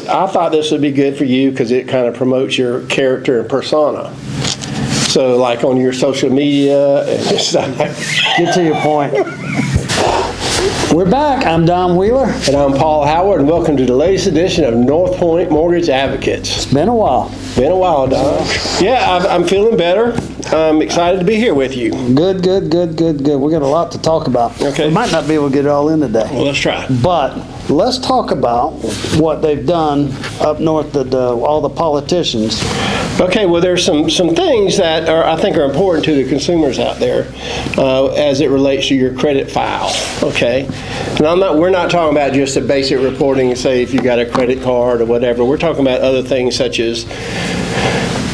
I thought this would be good for you because it kind of promotes your character and persona. So like on your social media and stuff. Get to your point. We're back. I'm Don Wheeler. And I'm Paul Howard, and welcome to the latest edition of Northpoint Mortgage Advocates. It's been a while. Been a while, Don. Yeah, I'm feeling better. I'm excited to be here with you. Good. We got a lot to talk about. Okay. We might not be able to get it all in today. Well, let's try. But let's talk about what they've done up north, all the politicians. Okay, well, there's some things that I think are important to the consumers out there as it relates to your credit file. Okay, and we're not talking about just a basic reporting and say if you got a credit card or whatever. We're talking about other things such as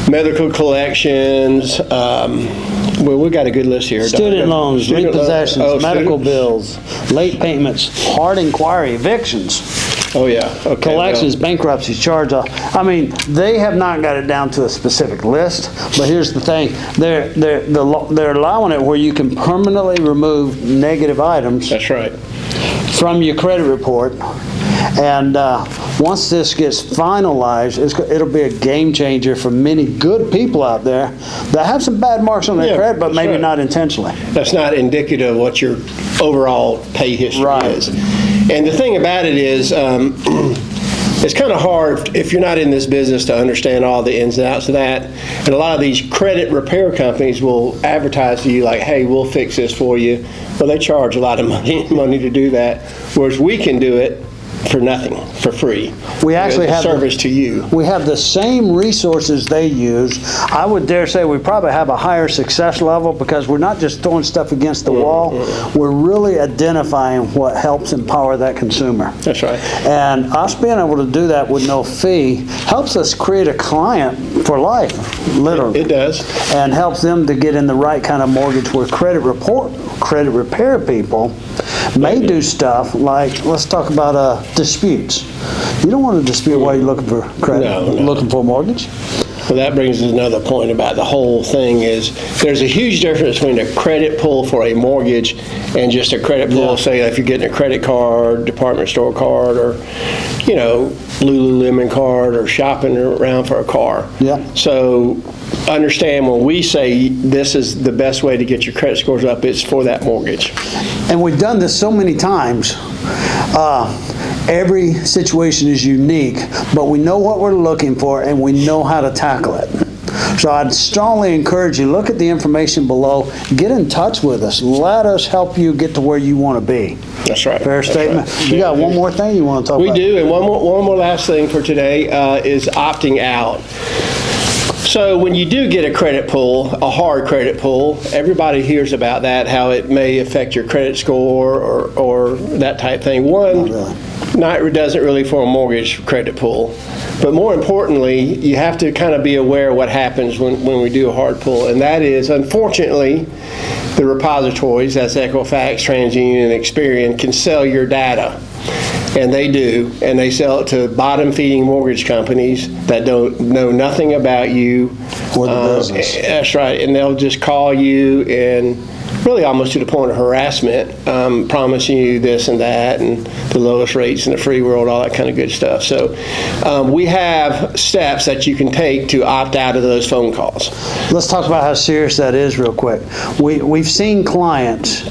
medical collections. Well, we got a good list here. Student loans, repossessions, medical bills, late payments, hard inquiry, evictions. Oh, yeah. Okay. Collections, bankruptcies, charge-off. I mean, they have not got it down to a specific list, but here's the thing. They're allowing it where you can permanently remove negative items. That's right. From your credit report. And once this gets finalized, it'll be a game changer for many good people out there that have some bad marks on their credit, but maybe not intentionally. That's not indicative of what your overall pay history is. And the thing about it is, it's kind of hard if you're not in this business to understand all the ins and outs of that. And a lot of these credit repair companies will advertise to you like, hey, we'll fix this for you. Well, they charge a lot of money to do that, whereas we can do it for nothing, for free. We actually have service to you. We have the same resources they use. I would dare say we probably have a higher success level because we're not just throwing stuff against the wall. We're really identifying what helps empower that consumer. That's right. And us being able to do that with no fee helps us create a client for life, literally. It does. And helps them to get in the right kind of mortgage where credit repair people may do stuff like, let's talk about disputes. You don't want to dispute while you're looking for credit, looking for a mortgage. Well, that brings us another point about the whole thing is there's a huge difference between a credit pull for a mortgage and just a credit pull, say if you're getting a credit card, department store card, or, you know, Lululemon card or shopping around for a car. Yeah. So understand when we say this is the best way to get your credit scores up, it's for that mortgage. And we've done this so many times. Every situation is unique, but we know what we're looking for and we know how to tackle it. So I'd strongly encourage you, look at the information below, get in touch with us. Let us help you get to where you want to be. That's right. Fair statement. Right. You got one more thing you want to talk about? We do, and one more last thing for today is opting out. So when you do get a credit pull, a hard credit pull, everybody hears about that, how it may affect your credit score or that type thing. It doesn't really for a mortgage credit pull. But more importantly, you have to kind of be aware of what happens when we do a hard pull. And that is, unfortunately, the repositories, that's Equifax, TransUnion, and Experian, can sell your data. And they do, and they sell it to bottom-feeding mortgage companies that don't know nothing about you. Or the business. That's right, and they'll just call you and really almost to the point of harassment, promising you this and that and the lowest rates in the free world, all that kind of good stuff. So we have steps that you can take to opt out of those phone calls. Let's talk about how serious that is real quick. We've seen clients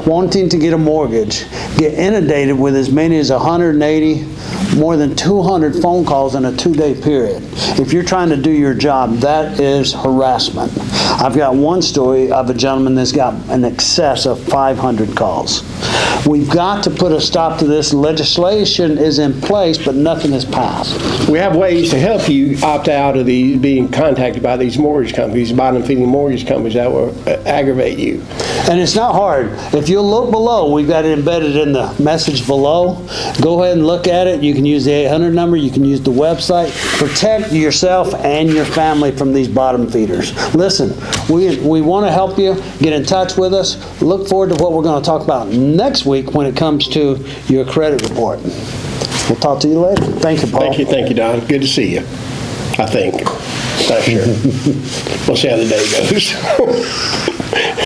wanting to get a mortgage get inundated with as many as 180, more than 200 phone calls in a 2-day period. If you're trying to do your job, that is harassment. I've got one story of a gentleman that's got an excess of 500 calls. We've got to put a stop to this. Legislation is in place, but nothing is passed. We have ways to help you opt out of being contacted by these mortgage companies, bottom-feeding mortgage companies that will aggravate you. And it's not hard. If you look below, we've got it embedded in the message below. Go ahead and look at it. You can use the 800 number. You can use the website. Protect yourself and your family from these bottom feeders. Listen, we want to help you. Get in touch with us. Look forward to what we're going to talk about next week when it comes to your credit report. We'll talk to you later. Thank you, Paul. Thank you, Don. Good to see you. I think. Not sure. We'll see how the day goes.